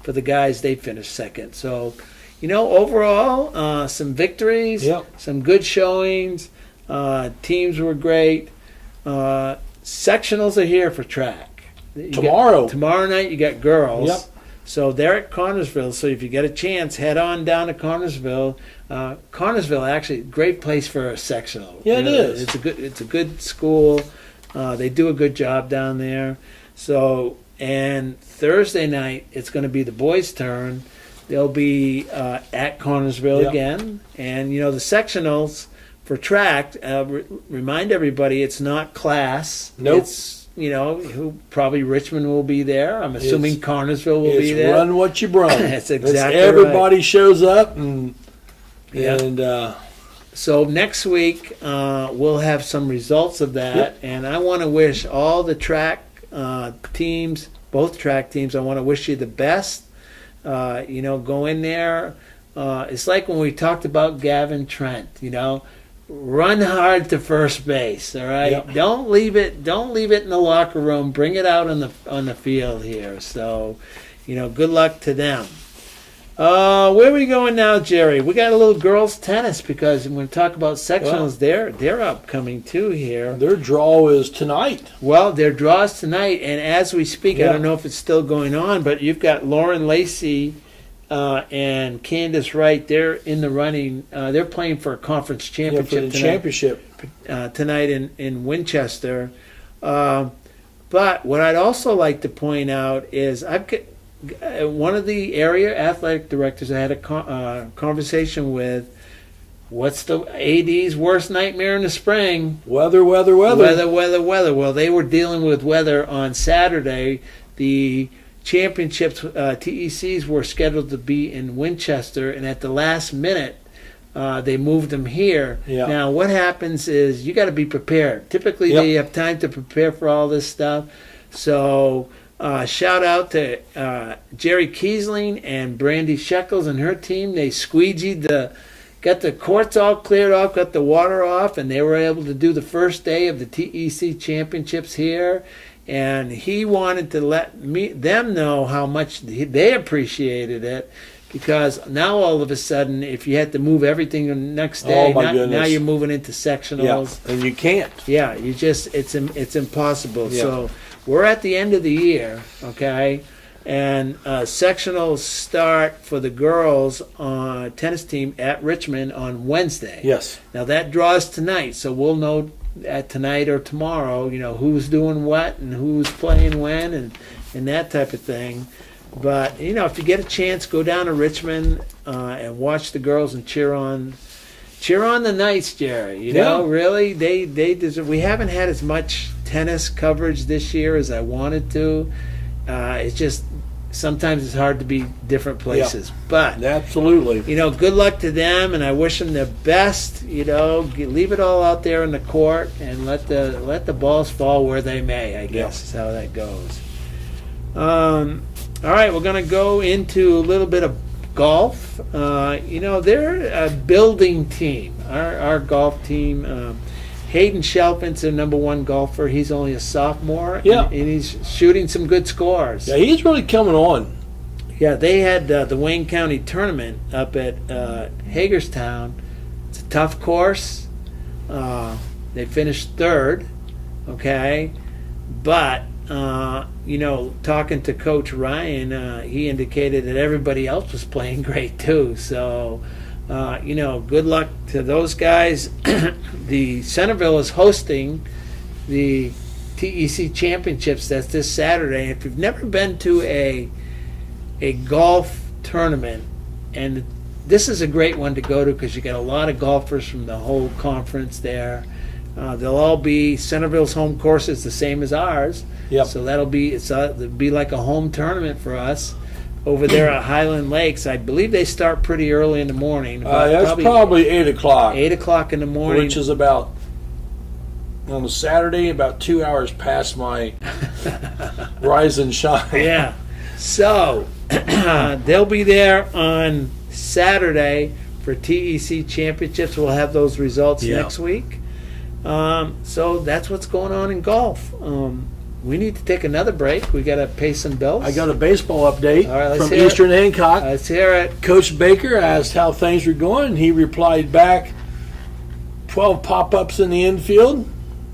for the guys, they finished second. So, overall, some victories, some good showings. Teams were great. Sectionals are here for track. Tomorrow night, you got girls. Yep. So they're at Connersville. So if you get a chance, head on down to Connersville. Connersville, actually, great place for a sectional. Yeah, it is. It's a good school. They do a good job down there. So, and Thursday night, it's going to be the boys' turn. They'll be at Connersville again. And, the sectionals for track, remind everybody, it's not class. Nope. It's, probably Richmond will be there. I'm assuming Connersville will be there. It's run what you brung. That's exactly everybody right. shows up and so next week we'll have some results of that, and I want to wish all the track teams, both track teams, I want to wish you the best. Go in there. It's like when we talked about Gavin Trent. Run hard to first base. All right. Yep. Don't leave it in the locker room. Bring it out on the field here. So, good luck to them. Where are we going now, Jerry? We got a little girls tennis because when we talk about sectionals, they're upcoming too here. Their draw is tonight. Well, their draw is tonight, and as we speak, I don't know if it's still going on, but you've got Lauren Lacey and Candace Wright. They're in the running. They're playing for a conference championship tonight in Winchester. But what I'd also like to point out is I've got one of the area athletic directors I had a conversation with. What's the AD's worst nightmare in the spring? Weather. Well, they were dealing with weather on Saturday. The championships, TECs, were scheduled to be in Winchester, and at the last minute, they moved them here. Yeah. Now, what happens is you got to be prepared. Typically, they have time to prepare for all this stuff. So, shout out to Jerry Kiesling and Brandy Shekels and her team. They got the courts all cleared off, got the water off, and they were able to do the first day of the TEC championships here. And he wanted to let them know how much they appreciated it, because now all of a sudden, if you had to move everything the next day, now you're moving into sectionals. Yeah, and you can't. Yeah, it's impossible. Yeah. So we're at the end of the year, okay, and sectionals start for the girls tennis team at Richmond on Wednesday. Yes. Now that draws tonight, so we'll know tonight or tomorrow, who's doing what and who's playing when and that type of thing. But, if you get a chance, go down to Richmond and watch the girls and cheer on the Knights, Jerry. You know, really, they deserve. We haven't had as much tennis coverage this year as I wanted to. It's just sometimes it's hard to be different places. But absolutely, good luck to them, and I wish them the best. Leave it all out there in the court and let the balls fall where they may. I guess is how that goes. All right, we're going to go into a little bit of golf. They're a building team. Our golf team. Hayden Shelpin's their number one golfer. He's only a sophomore, and he's shooting some good scores. Yeah, he's really coming on. Yeah, they had the Wayne County tournament up at Hagerstown. It's a tough course. They finished third, okay? But, talking to Coach Ryan, he indicated that everybody else was playing great too. So, good luck to those guys. The Centerville is hosting the TEC Championships. That's this Saturday. If you've never been to a golf tournament, and this is a great one to go to because you got a lot of golfers from the whole conference there. They'll all be Centerville's home courses, the same as ours. Yep. So it'll be like a home tournament for us over there at Highland Lakes. I believe they start pretty early in the morning. That's probably 8 o'clock. 8 o'clock in the morning. Which is about, on a Saturday, about 2 hours past my rise and shine. Yeah. So, they'll be there on Saturday for TEC Championships. We'll have those results next week. So that's what's going on in golf. We need to take another break. We got to pay some bills. I got a baseball update from hear Eastern Hancock. Let's hear it. Coach Baker asked how things were going, and he replied back, 12 pop-ups in the infield,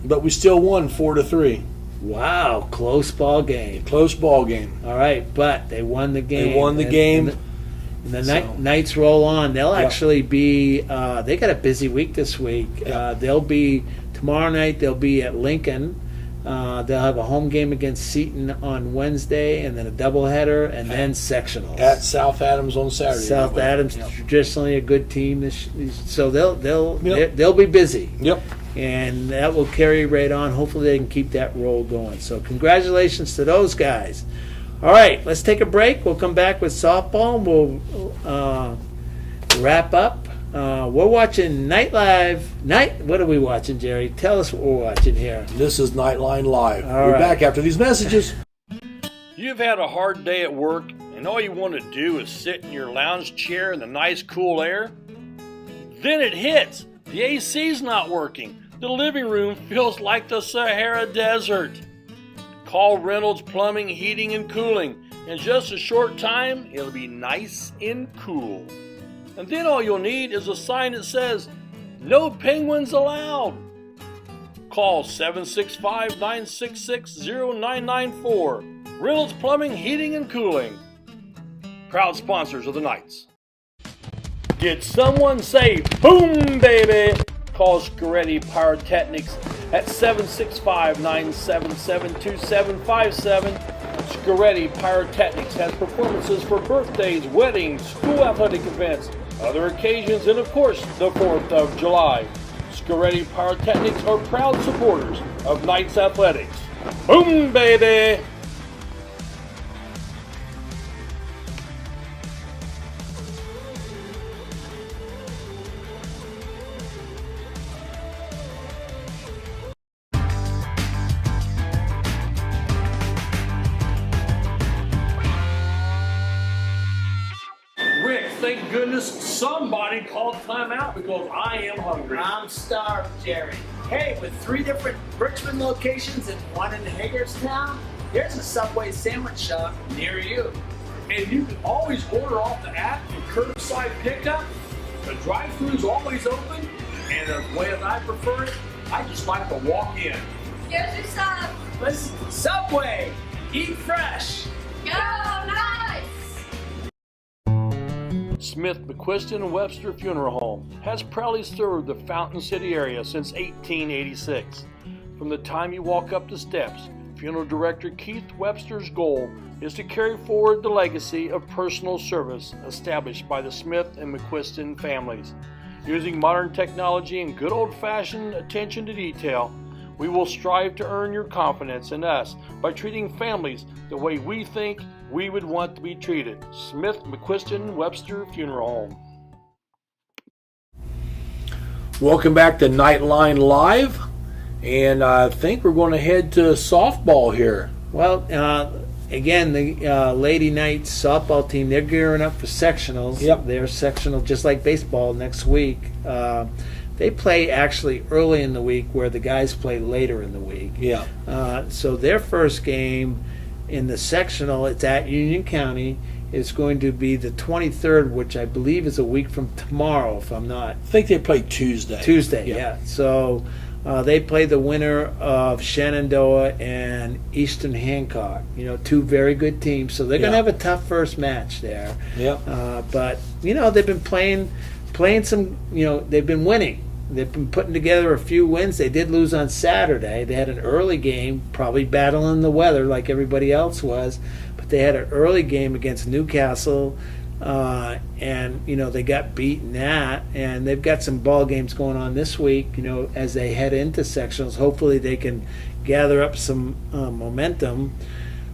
but we still won 4-3. Wow, close ball game. Close ball game. All right, but they won the game. They won the game. And the Knights roll on. They'll actually be, they got a busy week this week. They'll be, tomorrow night, they'll be at Lincoln. They'll have a home game against Seton on Wednesday, and then a doubleheader, and then sectionals at South Adams on Saturday. South Adams, traditionally a good team, so they'll be busy. Yep. And that will carry right on. Hopefully, they can keep that roll going. So, congratulations to those guys. All right, let's take a break. We'll come back with softball. We'll wrap up. We're watching Knightline. What are we watching, Jerry? Tell us what we're watching here. This is Knightline Live. All We're back after these messages. You've had a hard day at work, and all you want to do is sit in your lounge chair in the nice cool air? Then it hits. The AC's not working. The living room feels like the Sahara Desert. Call Reynolds Plumbing, Heating, and Cooling. In just a short time, it'll be nice and cool. And then all you'll need is a sign that says, "No penguins allowed." Call 765-966-0994. Reynolds Plumbing, Heating, and Cooling. Proud sponsors of the Knights. Did someone say boom, baby? Call Scaretti Pyrotechnics at 765-977-2757. Scaretti Pyrotechnics has performances for birthdays, weddings, school athletic events, other occasions, and of course, the 4th of July. Scaretti Pyrotechnics are proud supporters of Knights Athletics. Boom, baby! Thank goodness somebody called timeout because I am hungry. I'm starved, Jerry. Hey, with 3 different Richmond locations and 1 in Hagerstown, there's a Subway sandwich shop near you. And you can always order off the app and curbside pickup. The drive-thru's always open, and the way that I prefer it, I just like to walk in. Here's your sub. Listen, Subway, eat fresh. Go Knights! Smith, McQuiston, and Webster Funeral Home has proudly served the Fountain City area since 1886. From the time you walk up the steps, Funeral Director Keith Webster's goal is to carry forward the legacy of personal service established by the Smith and McQuiston families. Using modern technology and good old-fashioned attention to detail, we will strive to earn your confidence in us by treating families the way we think we would want to be treated. Smith McQuiston Webster Funeral Home. Welcome back to Knightline Live, and I think we're going to head to softball here. Well, again, the Lady Knights softball team, they're gearing up for sectionals. Yep. They're sectional just like baseball next week. They play actually early in the week where the guys play later in the week. Yeah. So their first game in the sectional, it's at Union County. It's going to be the 23rd, which I believe is a week from tomorrow, if I'm not. I think they play Tuesday. Tuesday, yeah. So they play the winner of Shenandoah and Eastern Hancock. Two very good teams. So they're going to have a tough first match there. Yeah. But they've been playing some. They've been winning. They've been putting together a few wins. They did lose on Saturday. They had an early game, probably battling the weather like everybody else was. But they had an early game against Newcastle, and they got beaten that. And they've got some ball games going on this week. As they head into sectionals, hopefully they can gather up some momentum.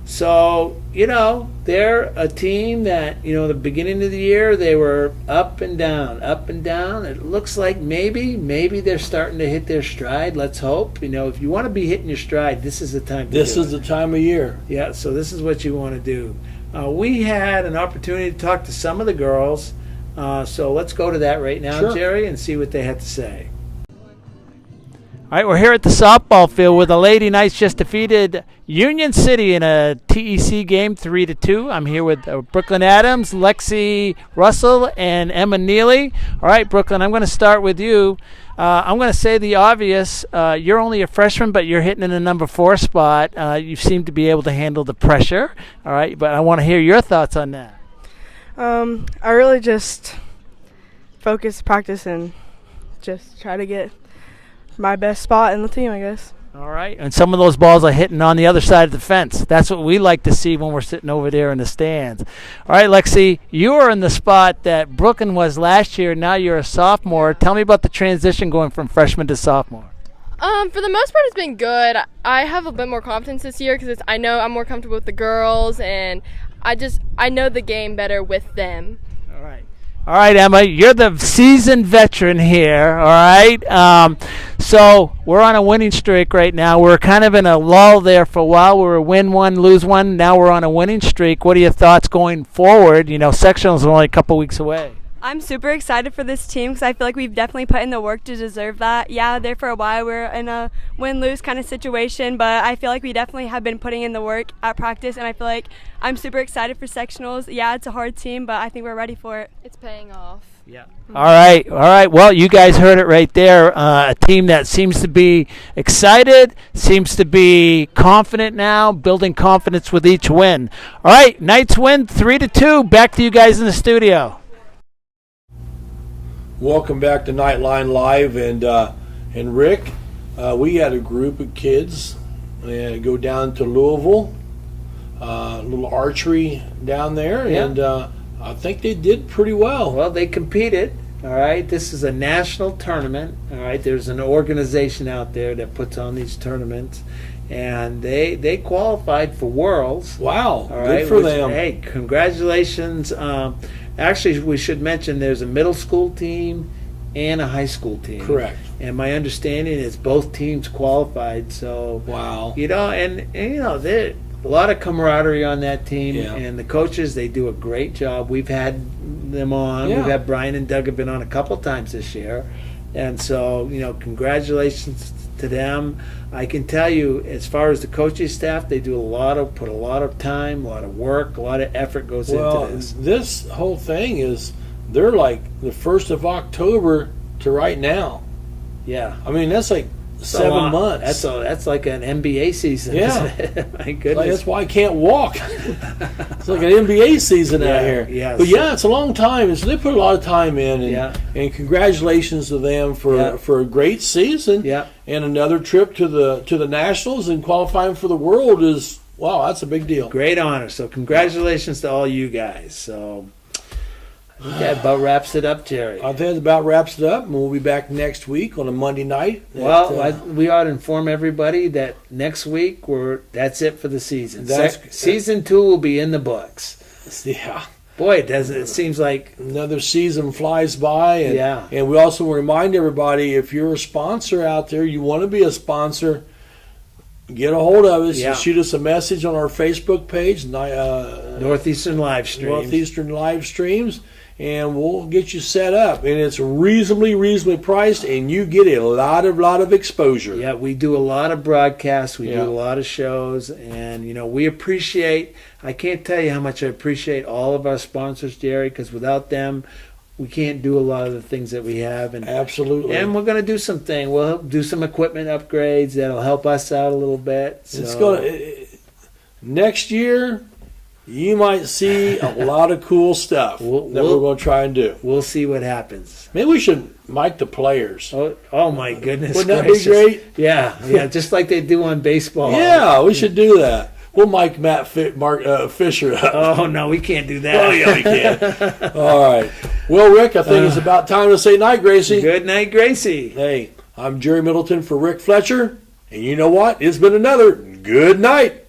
So, they're a team that, the beginning of the year, they were up and down. It looks like maybe they're starting to hit their stride. Let's hope. If you want to be hitting your stride, this is the time to do it. This is the time of year. Yeah, so this is what you want to do. We had an opportunity to talk to some of the girls, so let's go to that right now, Sure. Jerry, and see what they had to say. All right, we're here at the softball field where the Lady Knights just defeated Union City in a TEC game 3-2. I'm here with Brooklyn Adams, Lexi Russell, and Emma Neely. All right, Brooklyn, I'm going to start with you. I'm going to say the obvious. You're only a freshman, but you're hitting in the number 4 spot. You seem to be able to handle the pressure. All right, but I want to hear your thoughts on that. I really just focus, practice, and just try to get my best spot in the team, I guess. All right, and some of those balls are hitting on the other side of the fence. That's what we like to see when we're sitting over there in the stands. All right, Lexi, you are in the spot that Brooklyn was last year. Now you're a sophomore. Tell me about the transition going from freshman to sophomore. For the most part, it's been good. I have a bit more confidence this year because I know I'm more comfortable with the girls, and I know the game better with them. All right, Emma, you're the seasoned veteran here, all right? So we're on a winning streak right now. We're kind of in a lull there for a while. We were win one, lose one. Now we're on a winning streak. What are your thoughts going forward? Sectionals are only a couple weeks away. I'm super excited for this team because I feel like we've definitely put in the work to deserve that. Yeah, there for a while we're in a win-lose kind of situation, but I feel like we definitely have been putting in the work at practice, and I feel like I'm super excited for sectionals. Yeah, it's a hard team, but I think we're ready for it. It's paying off. Yeah. All right. Well, you guys heard it right there. A team that seems to be excited, seems to be confident now, building confidence with each win. All right, Knights win 3-2. Back to you guys in the studio. Welcome back to Knightline Live, and Rick, we had a group of kids go down to Louisville, a little archery down there, Yeah. and I think they did pretty well. Well, they competed. All right, this is a national tournament. All right, there's an organization out there that puts on these tournaments, and they qualified for Worlds. Wow, all right, good for them. Hey, congratulations. Actually, we should mention there's a middle school team and a high school team. Correct. And my understanding is both teams qualified. So wow, and there a lot of camaraderie on that team, Yeah. and the coaches, they do a great job. We've had them on. Yeah. We've had Brian and Doug have been on a couple times this year, and so congratulations to them. I can tell you, as far as the coaching staff, they do put a lot of time, a lot of work, a lot of effort goes into this. This whole thing is, they're like the 1st of October to right now. Yeah. I mean, that's like 7 months. That's like an NBA season. Yeah. Isn't it? My goodness. That's why I can't walk. It's like an NBA season out here. Yeah. But yeah, it's a long time. And so they put a lot of time in. And congratulations to them for a great season. Yeah. And another trip to the Nationals and qualifying for the World is, wow, that's a big deal. Great honor. So congratulations to all you guys. So I think that about wraps it up, Jerry. I think that about wraps it up, and we'll be back next week on a Monday night. Well, we ought to inform everybody that next week that's it for the season. Season 2 will be in the books. Yeah. Boy, it seems like another season flies by. And we also remind everybody, if you're a sponsor out there, you want to be a sponsor, get a hold of us. Shoot us a message on our Facebook page, Northeastern Livestreams, and we'll get you set up. And it's reasonably priced, and you get a lot of exposure. Yeah, we do a lot of broadcasts. We do a lot of shows, and we appreciate. I can't tell you how much I appreciate all of our sponsors, Jerry, because without them, we can't do a lot of the things that we have. And absolutely. And we're going to do something. We'll do some equipment upgrades that'll help us out a little bit. So. It's going next year. You might see a lot of cool stuff that we're going to try and do. We'll see what happens. Maybe we should mic the players. Oh my goodness! Wouldn't that be great? Yeah, just like they do on baseball. Yeah, we should do that. We'll mic Fisher up. Oh no, we can't do that. Oh yeah, we can. All right. Well, Rick, I think it's about time to say night, Gracie. Good night, Gracie. Hey, I'm Jerry Middleton for Rick Fletcher, and you know what? It's been another good night.